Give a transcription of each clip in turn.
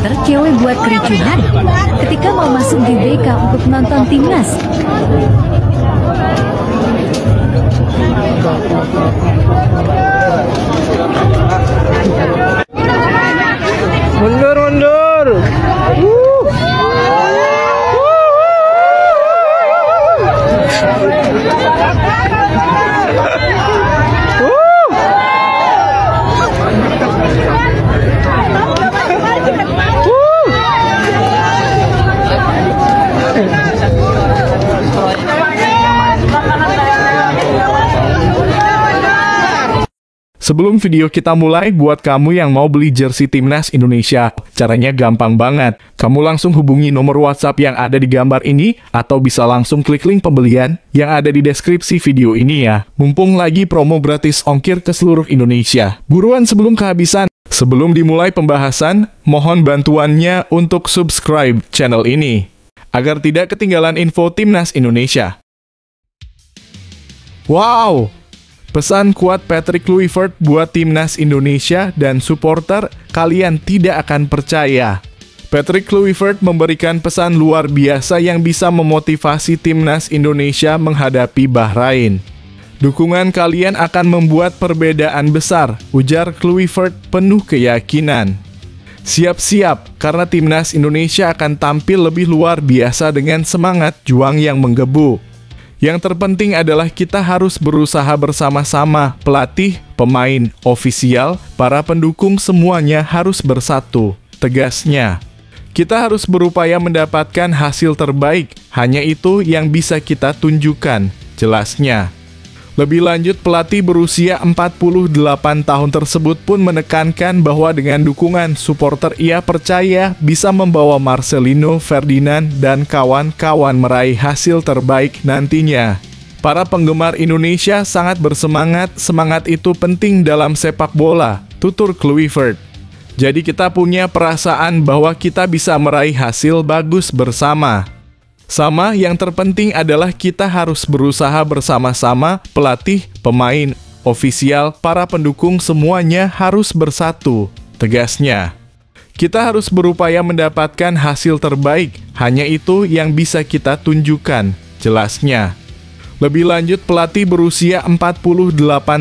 supporter cewek buat kericuhan ketika mau masuk GBK untuk nonton timnas. Mundur, mundur. Sebelum video kita mulai, buat kamu yang mau beli jersey Timnas Indonesia, caranya gampang banget. Kamu langsung hubungi nomor WhatsApp yang ada di gambar ini, atau bisa langsung klik link pembelian yang ada di deskripsi video ini ya. Mumpung lagi promo gratis ongkir ke seluruh Indonesia. Buruan sebelum kehabisan. Sebelum dimulai pembahasan, mohon bantuannya untuk subscribe channel ini, agar tidak ketinggalan info Timnas Indonesia. Wow! Pesan kuat Patrick Kluivert buat Timnas Indonesia dan supporter, kalian tidak akan percaya. Patrick Kluivert memberikan pesan luar biasa yang bisa memotivasi Timnas Indonesia menghadapi Bahrain. Dukungan kalian akan membuat perbedaan besar, ujar Kluivert penuh keyakinan. Siap-siap, karena Timnas Indonesia akan tampil lebih luar biasa dengan semangat juang yang menggebu. Yang terpenting adalah kita harus berusaha bersama-sama, pelatih, pemain, ofisial, para pendukung semuanya harus bersatu, tegasnya. Kita harus berupaya mendapatkan hasil terbaik, hanya itu yang bisa kita tunjukkan, jelasnya. Lebih lanjut, pelatih berusia 48 tahun tersebut pun menekankan bahwa dengan dukungan supporter ia percaya bisa membawa Marcelino, Ferdinand, dan kawan-kawan meraih hasil terbaik nantinya. Para penggemar Indonesia sangat bersemangat, semangat itu penting dalam sepak bola, tutur Kluivert. Jadi kita punya perasaan bahwa kita bisa meraih hasil bagus bersama. Sama, yang terpenting adalah kita harus berusaha bersama-sama, pelatih, pemain, ofisial, para pendukung semuanya harus bersatu, tegasnya. Kita harus berupaya mendapatkan hasil terbaik, hanya itu yang bisa kita tunjukkan, jelasnya. Lebih lanjut, pelatih berusia 48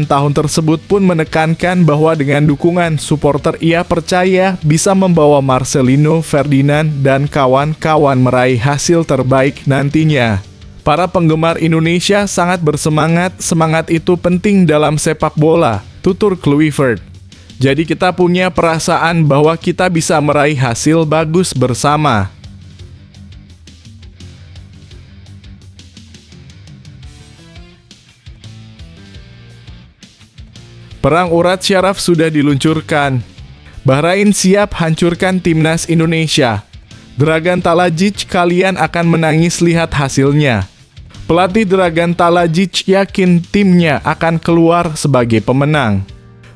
tahun tersebut pun menekankan bahwa dengan dukungan supporter ia percaya bisa membawa Marcelino, Ferdinand, dan kawan-kawan meraih hasil terbaik nantinya. Para penggemar Indonesia sangat bersemangat, semangat itu penting dalam sepak bola, tutur Kluivert. Jadi kita punya perasaan bahwa kita bisa meraih hasil bagus bersama. Perang urat syaraf sudah diluncurkan. Bahrain siap hancurkan Timnas Indonesia. Dragan Talajic, kalian akan menangis lihat hasilnya. Pelatih Dragan Talajic yakin timnya akan keluar sebagai pemenang.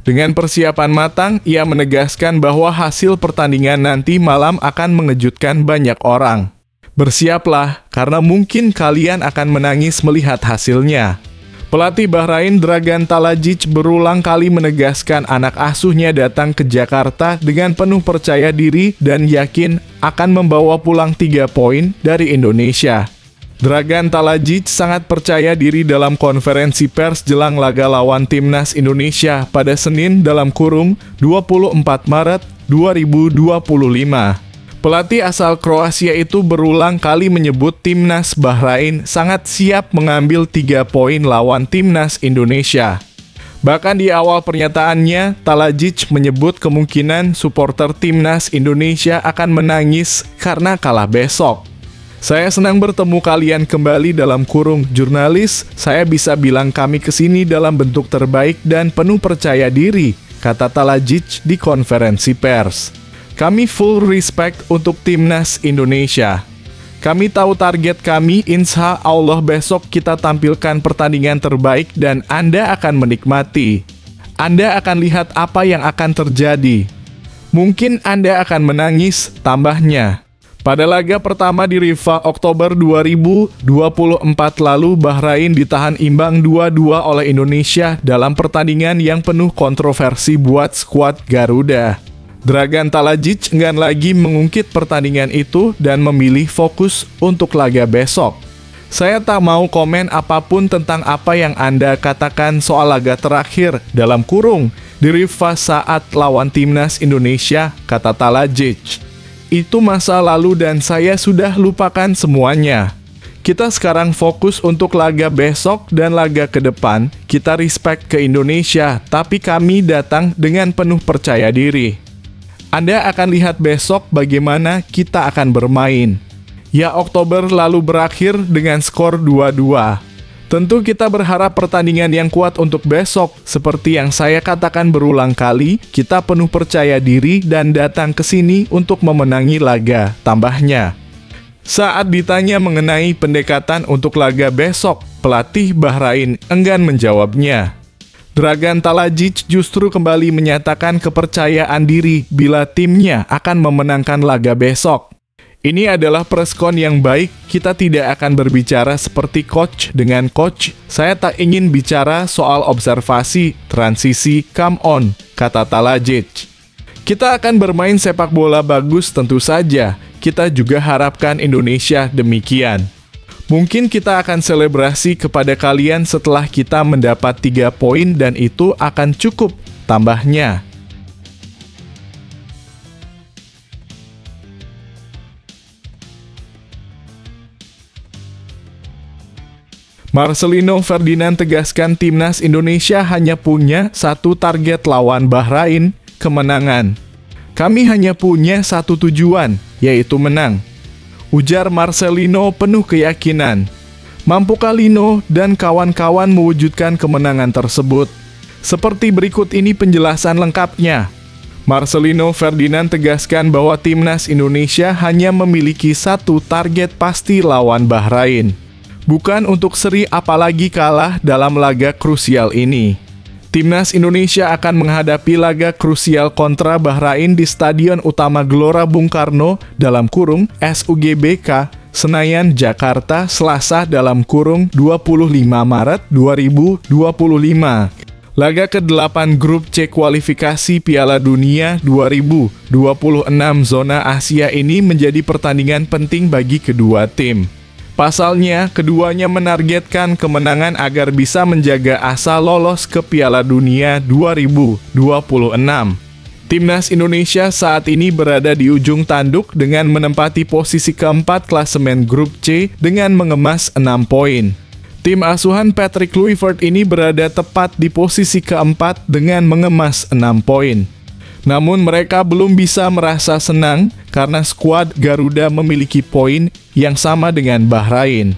Dengan persiapan matang, ia menegaskan bahwa hasil pertandingan nanti malam akan mengejutkan banyak orang. Bersiaplah, karena mungkin kalian akan menangis melihat hasilnya. Pelatih Bahrain Dragan Talajic berulang kali menegaskan anak asuhnya datang ke Jakarta dengan penuh percaya diri dan yakin akan membawa pulang 3 poin dari Indonesia. Dragan Talajic sangat percaya diri dalam konferensi pers jelang laga lawan Timnas Indonesia pada Senin dalam kurung 24 Maret 2025. Pelatih asal Kroasia itu berulang kali menyebut Timnas Bahrain sangat siap mengambil 3 poin lawan Timnas Indonesia. Bahkan di awal pernyataannya, Talajic menyebut kemungkinan supporter Timnas Indonesia akan menangis karena kalah besok. Saya senang bertemu kalian kembali dalam kurung jurnalis, saya bisa bilang kami kesini dalam bentuk terbaik dan penuh percaya diri, kata Talajic di konferensi pers. Kami full respect untuk Timnas Indonesia. Kami tahu target kami, insya Allah besok kita tampilkan pertandingan terbaik dan Anda akan menikmati. Anda akan lihat apa yang akan terjadi. Mungkin Anda akan menangis, tambahnya. Pada laga pertama di Rifah Oktober 2024 lalu, Bahrain ditahan imbang 2-2 oleh Indonesia dalam pertandingan yang penuh kontroversi buat skuad Garuda. Dragan Talajic enggan lagi mengungkit pertandingan itu dan memilih fokus untuk laga besok. Saya tak mau komen apapun tentang apa yang Anda katakan soal laga terakhir dalam kurung di Riffa saat lawan timnas Indonesia, kata Talajic. Itu masa lalu dan saya sudah lupakan semuanya. Kita sekarang fokus untuk laga besok dan laga ke depan. Kita respect ke Indonesia, tapi kami datang dengan penuh percaya diri. Anda akan lihat besok bagaimana kita akan bermain. Ya, Oktober lalu berakhir dengan skor 2-2. Tentu kita berharap pertandingan yang kuat untuk besok. Seperti yang saya katakan berulang kali, kita penuh percaya diri dan datang ke sini untuk memenangi laga, tambahnya. Saat ditanya mengenai pendekatan untuk laga besok, pelatih Bahrain enggan menjawabnya. Dragan Talajic justru kembali menyatakan kepercayaan diri bila timnya akan memenangkan laga besok. Ini adalah preskon yang baik, kita tidak akan berbicara seperti coach dengan coach. Saya tak ingin bicara soal observasi, transisi, come on, kata Talajic. Kita akan bermain sepak bola bagus tentu saja, kita juga harapkan Indonesia demikian. Mungkin kita akan selebrasi kepada kalian setelah kita mendapat 3 poin dan itu akan cukup, tambahnya. Marcelino Ferdinand tegaskan timnas Indonesia hanya punya satu target lawan Bahrain, kemenangan. Kami hanya punya satu tujuan, yaitu menang. Ujar Marcelino penuh keyakinan. Mampukah Lino dan kawan-kawan mewujudkan kemenangan tersebut? Seperti berikut ini penjelasan lengkapnya. Marcelino Ferdinand tegaskan bahwa timnas Indonesia hanya memiliki satu target pasti lawan Bahrain. Bukan untuk seri apalagi kalah dalam laga krusial ini. Timnas Indonesia akan menghadapi laga krusial kontra Bahrain di Stadion Utama Gelora Bung Karno dalam kurung SUGBK, Senayan, Jakarta, Selasa dalam kurung 25 Maret 2025. Laga ke-8 Grup C kualifikasi Piala Dunia 2026 zona Asia ini menjadi pertandingan penting bagi kedua tim. Pasalnya, keduanya menargetkan kemenangan agar bisa menjaga asa lolos ke Piala Dunia 2026. Timnas Indonesia saat ini berada di ujung tanduk dengan menempati posisi keempat klasemen Grup C dengan mengemas 6 poin. Tim asuhan Patrick Kluivert ini berada tepat di posisi keempat dengan mengemas 6 poin. Namun mereka belum bisa merasa senang karena skuad Garuda memiliki poin yang sama dengan Bahrain.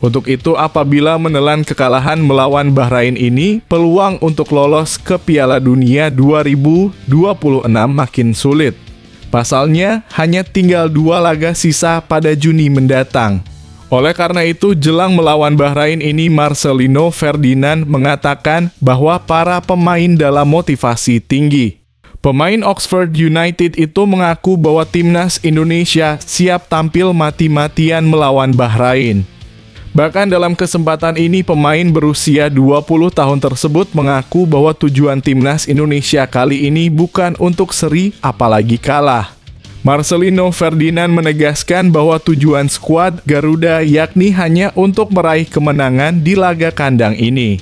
Untuk itu apabila menelan kekalahan melawan Bahrain ini, peluang untuk lolos ke Piala Dunia 2026 makin sulit. Pasalnya hanya tinggal 2 laga sisa pada Juni mendatang. Oleh karena itu, jelang melawan Bahrain ini Marcelino Ferdinand mengatakan bahwa para pemain dalam motivasi tinggi. Pemain Oxford United itu mengaku bahwa timnas Indonesia siap tampil mati-matian melawan Bahrain. Bahkan dalam kesempatan ini pemain berusia 20 tahun tersebut mengaku bahwa tujuan timnas Indonesia kali ini bukan untuk seri apalagi kalah. Marcelino Ferdinand menegaskan bahwa tujuan skuad Garuda yakni hanya untuk meraih kemenangan di laga kandang ini.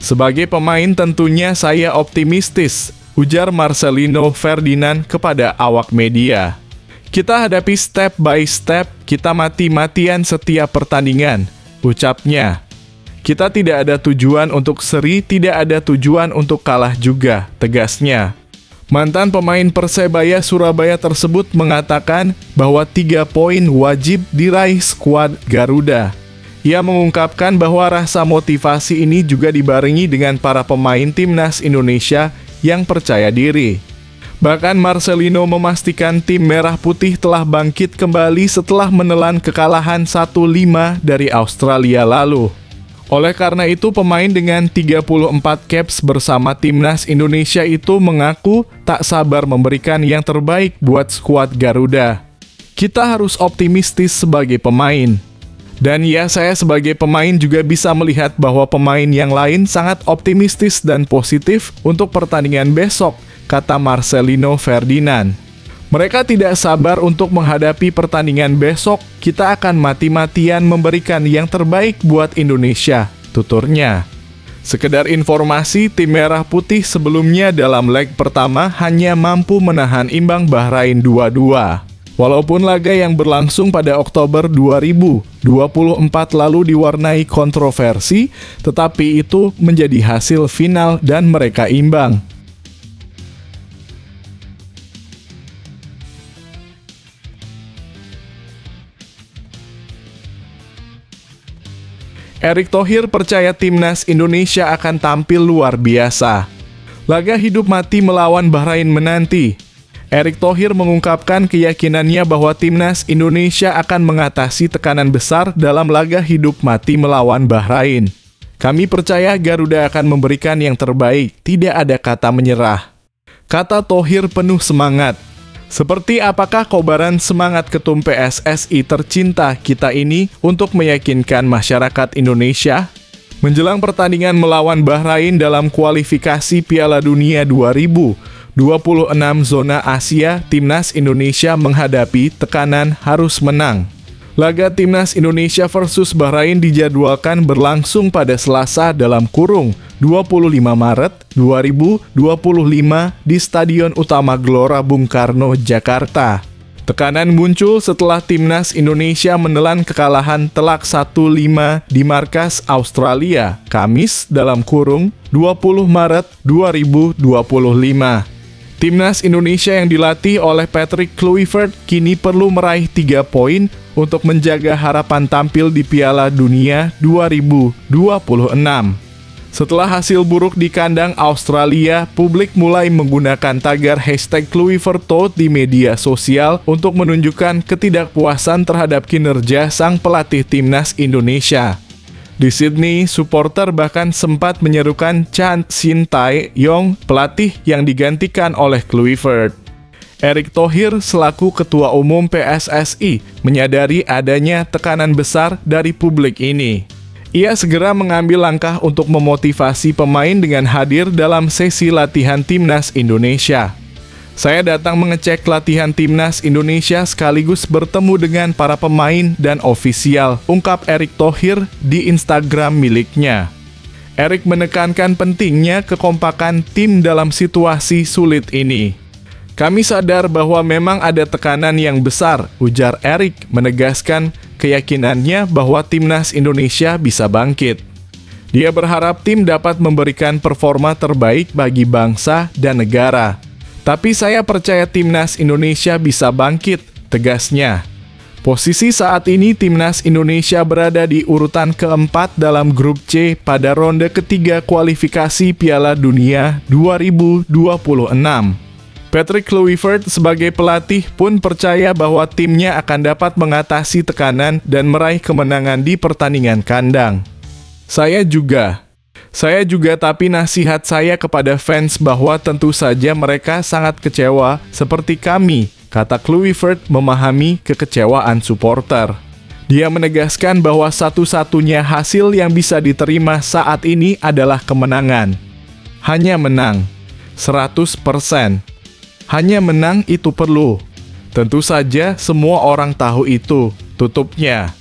Sebagai pemain tentunya saya optimistis, ujar Marcelino Ferdinand kepada awak media. Kita hadapi step by step, kita mati-matian setiap pertandingan, ucapnya. Kita tidak ada tujuan untuk seri, tidak ada tujuan untuk kalah juga, tegasnya. Mantan pemain Persebaya Surabaya tersebut mengatakan bahwa 3 poin wajib diraih skuad Garuda. Ia mengungkapkan bahwa rasa motivasi ini juga dibarengi dengan para pemain timnas Indonesia yang percaya diri. Bahkan Marcelino memastikan tim Merah Putih telah bangkit kembali setelah menelan kekalahan 1-5 dari Australia lalu. Oleh karena itu, pemain dengan 34 caps bersama timnas Indonesia itu mengaku tak sabar memberikan yang terbaik buat skuad Garuda. Kita harus optimistis sebagai pemain. Dan ya, saya sebagai pemain juga bisa melihat bahwa pemain yang lain sangat optimistis dan positif untuk pertandingan besok, kata Marcelino Ferdinand. Mereka tidak sabar untuk menghadapi pertandingan besok. Kita akan mati-matian memberikan yang terbaik buat Indonesia, tuturnya. Sekedar informasi, tim Merah Putih sebelumnya dalam leg pertama hanya mampu menahan imbang Bahrain 2-2. Walaupun laga yang berlangsung pada Oktober 2024 lalu diwarnai kontroversi, tetapi itu menjadi hasil final dan mereka imbang. Erick Thohir percaya timnas Indonesia akan tampil luar biasa. Laga hidup mati melawan Bahrain menanti. Erick Thohir mengungkapkan keyakinannya bahwa timnas Indonesia akan mengatasi tekanan besar dalam laga hidup mati melawan Bahrain. Kami percaya Garuda akan memberikan yang terbaik, tidak ada kata menyerah. Kata Thohir penuh semangat. Seperti apakah kobaran semangat ketum PSSI tercinta kita ini untuk meyakinkan masyarakat Indonesia? Menjelang pertandingan melawan Bahrain dalam kualifikasi Piala Dunia 2026 zona Asia, timnas Indonesia menghadapi tekanan harus menang. Laga timnas Indonesia versus Bahrain dijadwalkan berlangsung pada Selasa dalam kurung 25 Maret 2025 di Stadion Utama Gelora Bung Karno, Jakarta. Tekanan muncul setelah timnas Indonesia menelan kekalahan telak 1-5 di markas Australia, Kamis dalam kurung 20 Maret 2025. Timnas Indonesia yang dilatih oleh Patrick Kluivert kini perlu meraih 3 poin untuk menjaga harapan tampil di Piala Dunia 2026. Setelah hasil buruk di kandang Australia, publik mulai menggunakan tagar #KluivertTout di media sosial untuk menunjukkan ketidakpuasan terhadap kinerja sang pelatih timnas Indonesia. Di Sydney, supporter bahkan sempat menyerukan Chan Shin Tae-yong, pelatih yang digantikan oleh Kluivert. Erick Thohir selaku Ketua Umum PSSI menyadari adanya tekanan besar dari publik ini. Ia segera mengambil langkah untuk memotivasi pemain dengan hadir dalam sesi latihan timnas Indonesia. Saya datang mengecek latihan timnas Indonesia sekaligus bertemu dengan para pemain dan ofisial, ungkap Erick Thohir di Instagram miliknya. Erick menekankan pentingnya kekompakan tim dalam situasi sulit ini. Kami sadar bahwa memang ada tekanan yang besar, ujar Erick, menegaskan keyakinannya bahwa timnas Indonesia bisa bangkit. Dia berharap tim dapat memberikan performa terbaik bagi bangsa dan negara. Tapi saya percaya timnas Indonesia bisa bangkit, tegasnya. Posisi saat ini timnas Indonesia berada di urutan keempat dalam grup C pada ronde ketiga kualifikasi Piala Dunia 2026. Patrick Kluivert sebagai pelatih pun percaya bahwa timnya akan dapat mengatasi tekanan dan meraih kemenangan di pertandingan kandang. Saya juga, tapi nasihat saya kepada fans bahwa tentu saja mereka sangat kecewa seperti kami, kata Kluivert memahami kekecewaan supporter. Dia menegaskan bahwa satu-satunya hasil yang bisa diterima saat ini adalah kemenangan. Hanya menang, 100%. Hanya menang itu perlu. Tentu saja semua orang tahu itu, tutupnya.